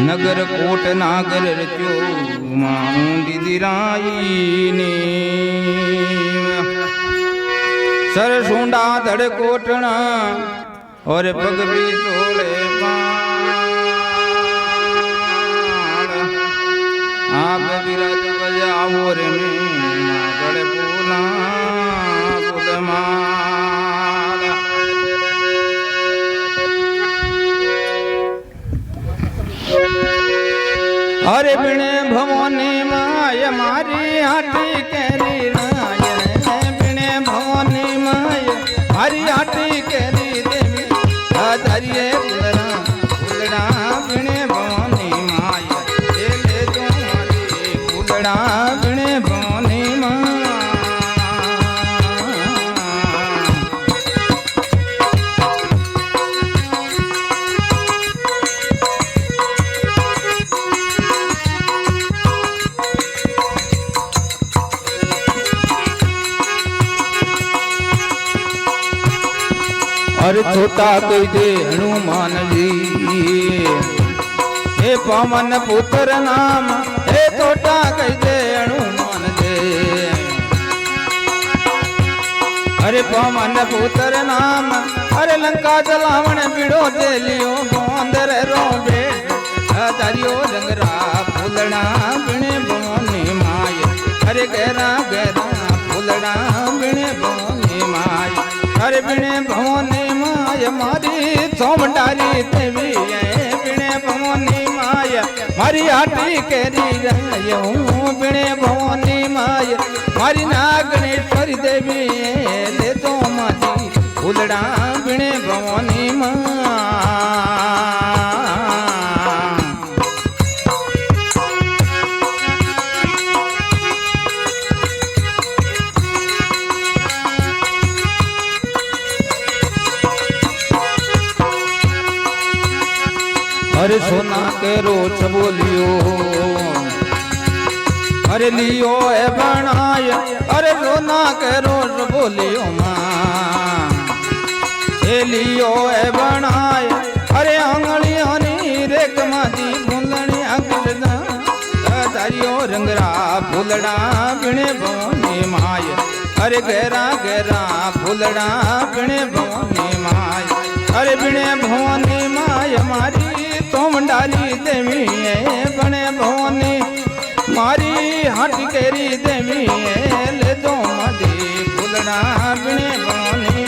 नगर coat नागर रचो माऊंदी दिराई ने sir Sundha धड़ कोटना और पग भी तोड़े आप विराज बजाओ रे में गड़े पूना बुलमाला अरे बिने भवानी माय मारी हाटी केरी राजन बिने भवानी माय मारी हाटी केरी देवी आचार्य फुलड़ा फुलड़ा बिने भवानी माय ले जो मारी फुलड़ा बिने भवानी माय अरे छोटा कही दे हनुमान जी हे पवन पुत्र नाम हे छोटा कही दे हनुमान जी अरे पवन पुत्र नाम अरे लंका जलावण बिड़ो दे लियो बंदर रो बेट तारियो डंगरा फूलना बिने भवानी माय अरे गहरा गहरा फूलना बिने भवानी माय अरे बिने भवानी माय मारी सोमडारी देवी बिने भवानी माय मारी हाटी केरी रायो बिने भवानी माय मारी नागणेश्वरी देवी ले तो माजी फूलड़ा बिने भवानी माय अरे सोना के रोच बोलियो अरे लियो है बनाय अरे सोना के रोच बोलियो माँ लियो है बनाय अरे आंगलियों नी रेख माजी फूलनी अगलना तारियो रंगरा फूलड़ा बिने भवानी माय अरे गहरा गहरा फूलड़ा बिने भवानी माय अरे बिने भवानी माय मारी सोमडारी देवी बने भवानी मारी हाथ केरी देवी ले दो मदी फुलड़ा बिने भवानी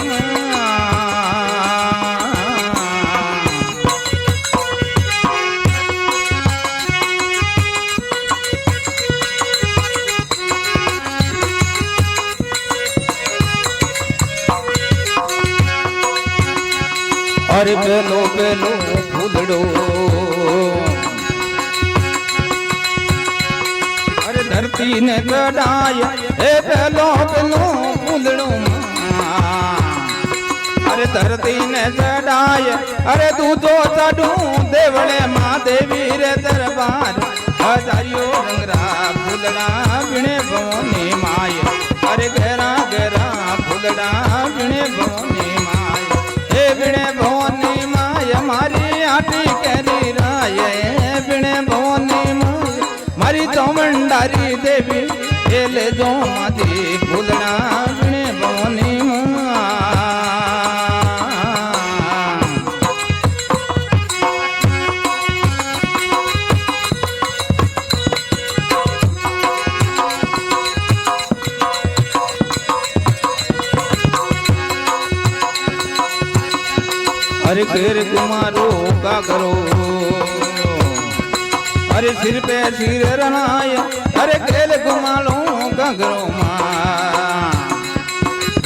अरे पेलो पेलो फूलड़ो अरे धरती ने गड़ाय हे पेलो पेलो फूलड़ो अरे धरती ने गड़ाय अरे तू तो चढ़ू देवड़े माँ देवी रे दरबार हजारियो रंगरा फूलड़ा बिने भवानी माय अरे गहरा गहरा फूलड़ा बिने भवानी माय हे बिने भवानी माय मारी हाटी केरी राय बिने भवानी माय मारी चौमंडारी देवी ये ले जो माती फूलना बिने भवानी माय अरे केर कुमारो का करो अरे सिर पे सिर रनाय अरे केल कुमारो का करो माँ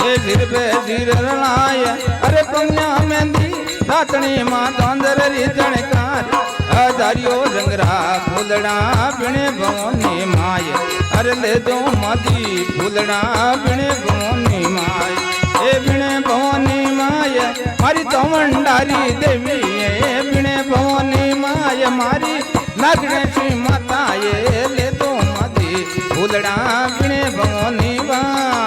ये सिर पे सिर रनाय अरे पंजा मेहंदी रातनी माँ तांदर री जणकार हजारियो रंगरा फूलड़ा बिने भवानी माय अरे ले दो मादी फूलड़ा बिने भवानी माय ए बिने भवानी माय मारी चौमंडारी देवी बिने भवानी माय मारी नागणेश्वरी माता ये ले दो मादी फूलड़ा बिने भवानी माय